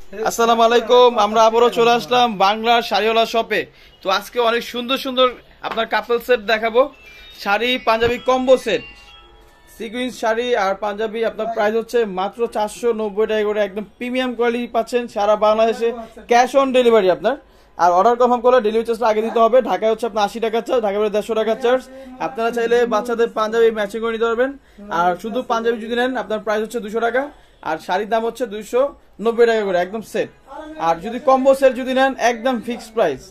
আসসালামু আলাইকুম। আমরা আবারও চলে আসলাম বাংলার শাড়িওয়ালা শপে। তো আজকে অনেক সুন্দর সুন্দর আপনার কাপল সেট দেখাবো, sari panjabi combo set, sequence sari আর পাঞ্জাবি। আপনার প্রাইস হচ্ছে মাত্র 490 টাকা করে, একদম প্রিমিয়াম কোয়ালিটি পাচ্ছেন সারা বাংলাদেশে, ক্যাশ অন ডেলিভারি আপনার। আর অর্ডার কনফার্ম করলে ডেলিভারি চার্জটা আগে দিতে হবে। ঢাকায় হচ্ছে আপনার 80 টাকা চার্জ, ঢাকা বাইরে 150 টাকা চার্জ। আপনারা চাইলে বাচ্চাদের পাঞ্জাবি ম্যাচিং করে নিতে পারবেন। আর শুধু পাঞ্জাবি যদি নেন আপনার প্রাইস হচ্ছে 200 টাকা, আর শাড়ির দাম হচ্ছে 290 টাকা করে একদম সেট। আর যদি কম্বো সেট যদি নেন একদম ফিক্সড প্রাইস।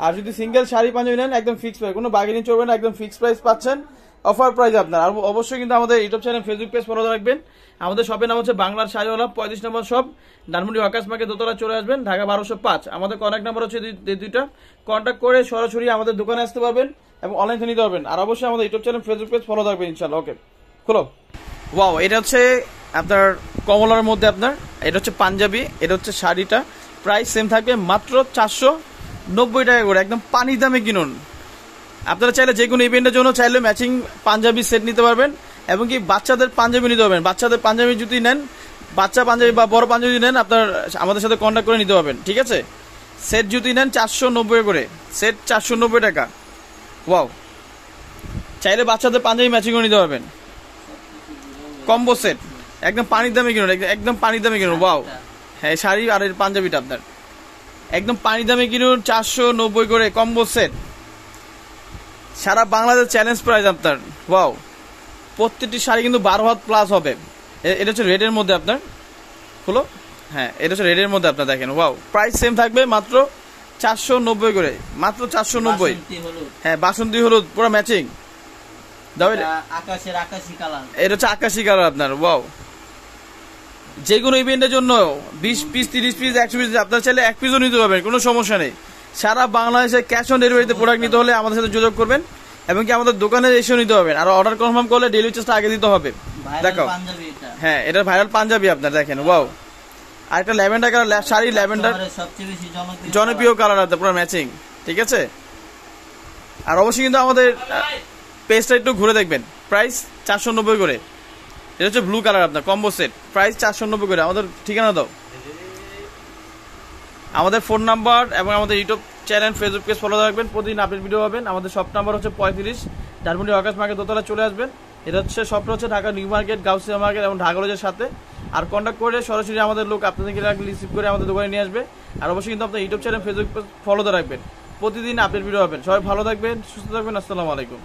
আর যদি সিঙ্গেল শাড়ি পাঞ্জাবি নেন একদম ফিক্সড প্রাইস, কোনো বার্গেনিং চলবে না, একদম ফিক্সড প্রাইস পাচ্ছেন, অফার প্রাইস আপনার। আর অবশ্যই কিন্তু আমাদের YouTube channel, Facebook page follow রাখবেন। আমাদের শপের নাম হচ্ছে বাংলার শাড়িওয়ালা, 35 নম্বর শপ, ধানমন্ডি ওয়াকার্স মার্কেট দোতলা চলে আসবেন, ঢাকা 1205। আমাদের কন্ট্যাক্ট নাম্বার হচ্ছে দুইটা, কন্ট্যাক্ট করে সরাসরি আমাদের দোকানে আসতে পারবেন এবং অনলাইন থেকে নিতে পারবেন। আর অবশ্যই আমাদের YouTube channel, Facebook page follow রাখবেন ইনশাআল্লাহ। ওকে, খোলো। ওয়াও, এটা হচ্ছে আপনার কমলার মধ্যে আপনার, এটা হচ্ছে পাঞ্জাবি, এটা হচ্ছে শাড়িটা। প্রাইস সেম থাকবে মাত্র 490 টাকা করে, একদম পানির দামে কিনুন। আপনারা চাইলে যে কোনো ইভেন্টের জন্য চাইলে ম্যাচিং পাঞ্জাবি সেট নিতে পারবেন, এবং কি বাচ্চাদের পাঞ্জাবি নিতে পারবেন। বাচ্চাদের পাঞ্জাবি যদি নেন, বাচ্চা পাঞ্জাবি বা বড় পাঞ্জাবি যদি নেন, আপনার আমাদের সাথে কন্ট্যাক্ট করে নিতে পারবেন, ঠিক আছে। সেট যদি নেন 490 করে, সেট 490 টাকা। ওয়াও, চাইলে বাচ্চাদের পাঞ্জাবি ম্যাচিং করে নিতে পারবেন। কম্বো সেট একদম পানির দামে কিনুন, একদম পানির দামে কিনুন। ওয়াও, হ্যাঁ, শাড়ি আর এর পাঞ্জাবিটা আপনার একদম পানির দামে কিনুন, 490 করে কম্বো সেট, সারা বাংলাদেশ চ্যালেঞ্জ প্রাইস আপনার। ওয়াও, প্রত্যেকটি শাড়ি কিন্তু 12 হাত প্লাস হবে। এটা হচ্ছে রেডের মধ্যে আপনার, হলো, হ্যাঁ, এটা হচ্ছে রেডের মধ্যে আপনার, দেখেন। ওয়াও, প্রাইস সেম থাকবে মাত্র 490 করে, মাত্র 490। হ্যাঁ, বাসন্তী হলুদ পুরো ম্যাচিং। এটা হচ্ছে আকাশি কালার আপনার। ওয়াও, যে কোনো ইভেন্টের জন্য 20 পিস, 30 পিস, 100 পিস, আপনার চাইলে 1 পিসও নিতে পারবেন, কোনো সমস্যা নেই। সারা বাংলাদেশে ক্যাশ অন ডেলিভারিতে প্রোডাক্ট নিতে হলে আমাদের সাথে যোগাযোগ করবেন, এবং কি আমাদের দোকানে এসেও নিতে পারবেন। আর অর্ডার কনফার্ম করলে ডেলিভারি চার্জটা আগে দিতে হবে। দেখো, হ্যাঁ, এটা ভাইরাল পাঞ্জাবি আপনার, দেখেন। ওয়াও, আর একটা ল্যাভেন্ডার কালার শাড়ি, ল্যাভেন্ডার সবচেয়ে বেশি জনপ্রিয় কালার আছে, পুরো ম্যাচিং, ঠিক আছে। আর অবশ্যই কিন্তু আমাদের পেজটা একটু ঘুরে দেখবেন। প্রাইস 490 করে, এটা হচ্ছে ব্লু কালার আপনার কম্বো সেট, প্রাইস 490 করে। আমাদের ঠিকানা দাও, আমাদের ফোন নাম্বার এবং আমাদের YouTube channel, Facebook page follow রাখবেন, প্রতিদিন আপডেট ভিডিও পাবেন। আমাদের শপ নাম্বার হচ্ছে 35, ধানমন্ডি ওয়াকার্স মার্কেট দোতলা চলে আসবেন। এটা হচ্ছে শপটা হচ্ছে Dhaka new market, Gausia market এবং ঢাকা কলেজের সাথে। আর কন্ট্যাক্ট করে সরাসরি আমাদের লোক আপনাদেরকে রিসিভ করে আমাদের দোকানে নিয়ে আসবে। আর অবশ্যই কিন্তু আপনার ইউটিউব চ্যানেল, ফেসবুক পেজ ফলোতে রাখবেন, প্রতিদিন আপডেট ভিডিও পাবেন। সবাই ভালো থাকবেন, সুস্থ থাকবেন। আসসালামু আলাইকুম।